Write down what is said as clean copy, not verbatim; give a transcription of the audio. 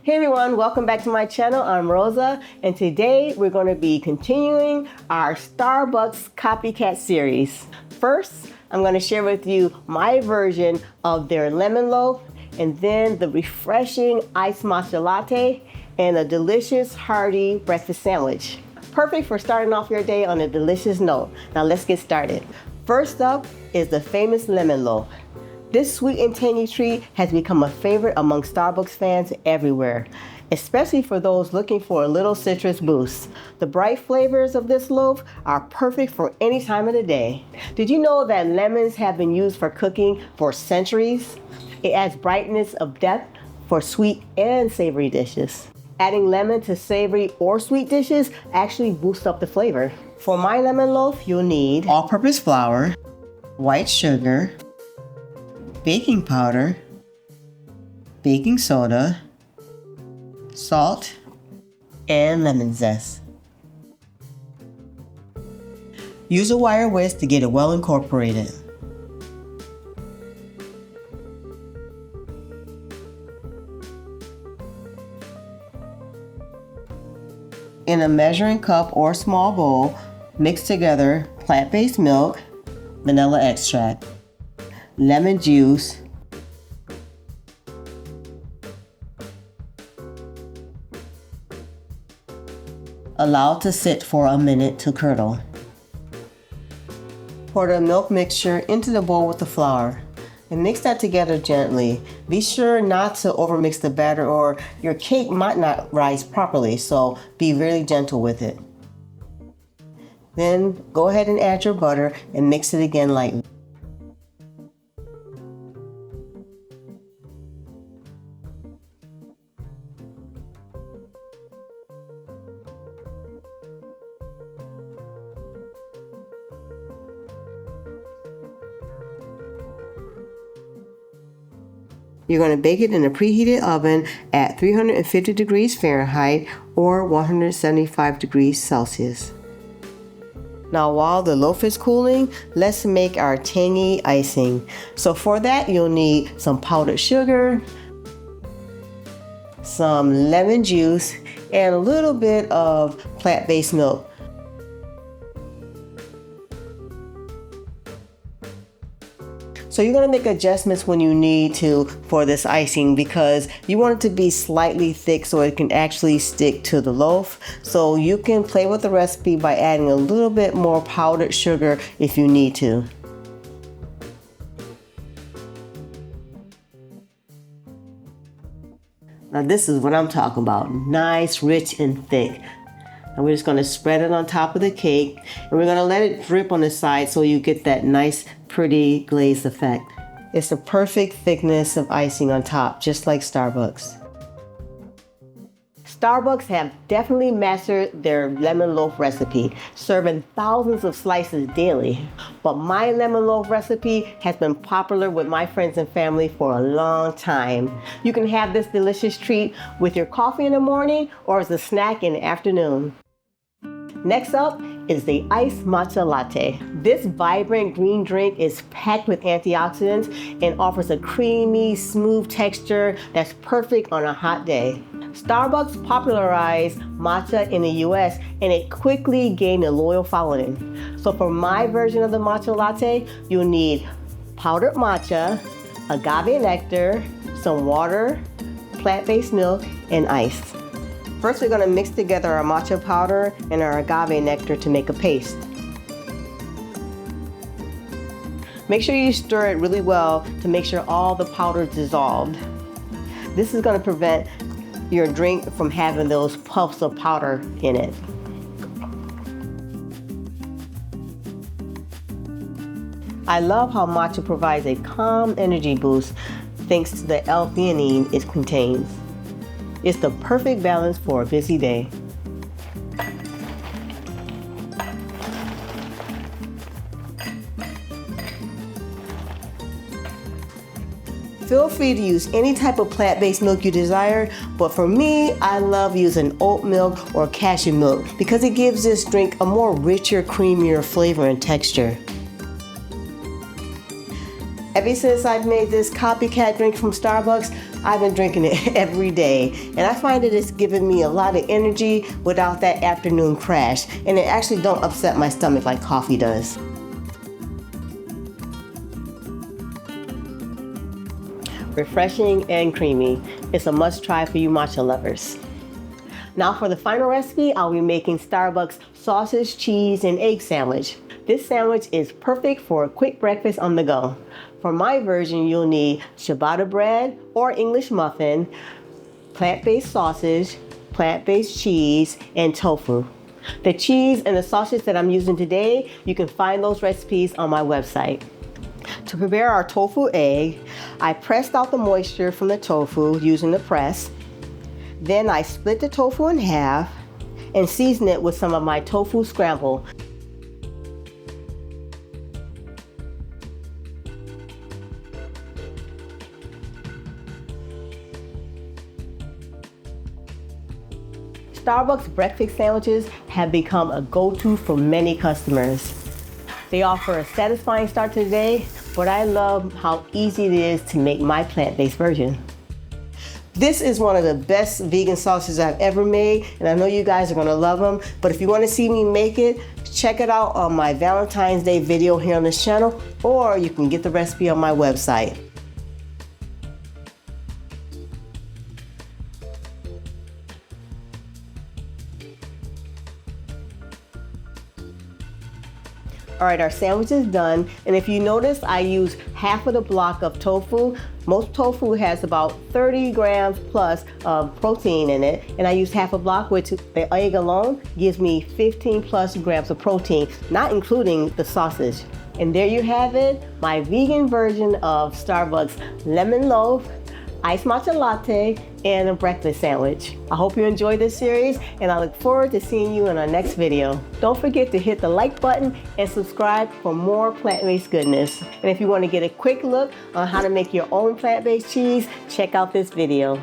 Hey everyone, welcome back to my channel. I'm Rosa, and today we're going to be continuing our Starbucks Copycat Series. First, I'm going to share with you my version of their Lemon Loaf, and then the refreshing iced matcha latte, and a delicious hearty breakfast sandwich. Perfect for starting off your day on a delicious note. Now let's get started. First up is the famous Lemon Loaf. This sweet and tangy treat has become a favorite among Starbucks fans everywhere, especially for those looking for a little citrus boost. The bright flavors of this loaf are perfect for any time of the day. Did you know that lemons have been used for cooking for centuries? It adds brightness of depth for sweet and savory dishes. Adding lemon to savory or sweet dishes actually boosts up the flavor. For my lemon loaf, you'll need all-purpose flour, white sugar, baking powder, baking soda, salt, and lemon zest. Use a wire whisk to get it well incorporated. In a measuring cup or small bowl, mix together plant-based milk, vanilla extract, lemon juice, allow to sit for a minute to curdle. Pour the milk mixture into the bowl with the flour and mix that together gently. Be sure not to overmix the batter or your cake might not rise properly, so be really gentle with it. Then go ahead and add your butter and mix it again lightly. You're going to bake it in a preheated oven at 350 degrees Fahrenheit or 175 degrees Celsius. Now while the loaf is cooling, let's make our tangy icing. So for that, you'll need some powdered sugar, some lemon juice, and a little bit of plant-based milk. So you're going to make adjustments when you need to for this icing because you want it to be slightly thick so it can actually stick to the loaf. So you can play with the recipe by adding a little bit more powdered sugar if you need to. Now this is what I'm talking about. Nice, rich, and thick. And we're just going to spread it on top of the cake, and we're going to let it drip on the side so you get that nice, pretty glazed effect. It's the perfect thickness of icing on top, just like Starbucks. Starbucks have definitely mastered their lemon loaf recipe, serving thousands of slices daily. But my lemon loaf recipe has been popular with my friends and family for a long time. You can have this delicious treat with your coffee in the morning or as a snack in the afternoon. Next up is the iced matcha latte. This vibrant green drink is packed with antioxidants and offers a creamy, smooth texture that's perfect on a hot day. Starbucks popularized matcha in the US, and it quickly gained a loyal following. So for my version of the matcha latte, you'll need powdered matcha, agave nectar, some water, plant-based milk, and ice. First, we're going to mix together our matcha powder and our agave nectar to make a paste. Make sure you stir it really well to make sure all the powder is dissolved. This is going to prevent your drink from having those puffs of powder in it. I love how matcha provides a calm energy boost thanks to the L-theanine it contains. It's the perfect balance for a busy day. Feel free to use any type of plant-based milk you desire, but for me, I love using oat milk or cashew milk because it gives this drink a more richer, creamier flavor and texture. Ever since I've made this copycat drink from Starbucks, I've been drinking it every day, and I find that it's giving me a lot of energy without that afternoon crash, and it actually don't upset my stomach like coffee does. Refreshing and creamy. It's a must-try for you matcha lovers. Now for the final recipe, I'll be making Starbucks sausage, cheese, and egg sandwich. This sandwich is perfect for a quick breakfast on the go. For my version, you'll need ciabatta bread or English muffin, plant-based sausage, plant-based cheese, and tofu. The cheese and the sausage that I'm using today, you can find those recipes on my website. To prepare our tofu egg, I pressed out the moisture from the tofu using the press. Then I split the tofu in half and season it with some of my tofu scramble. Starbucks breakfast sandwiches have become a go-to for many customers. They offer a satisfying start to the day, but I love how easy it is to make my plant-based version. This is one of the best vegan sausages I've ever made, and I know you guys are gonna love them, but if you wanna see me make it, check it out on my Valentine's Day video here on this channel, or you can get the recipe on my website. All right, our sandwich is done, and if you notice, I use half of the block of tofu. Most tofu has about 30 grams plus of protein in it, and I use half a block, which the egg alone gives me 15 plus grams of protein, not including the sausage. And there you have it, my vegan version of Starbucks Lemon Loaf, iced matcha latte, and a breakfast sandwich. I hope you enjoyed this series, and I look forward to seeing you in our next video. Don't forget to hit the like button and subscribe for more plant-based goodness. And if you want to get a quick look on how to make your own plant-based cheese, check out this video.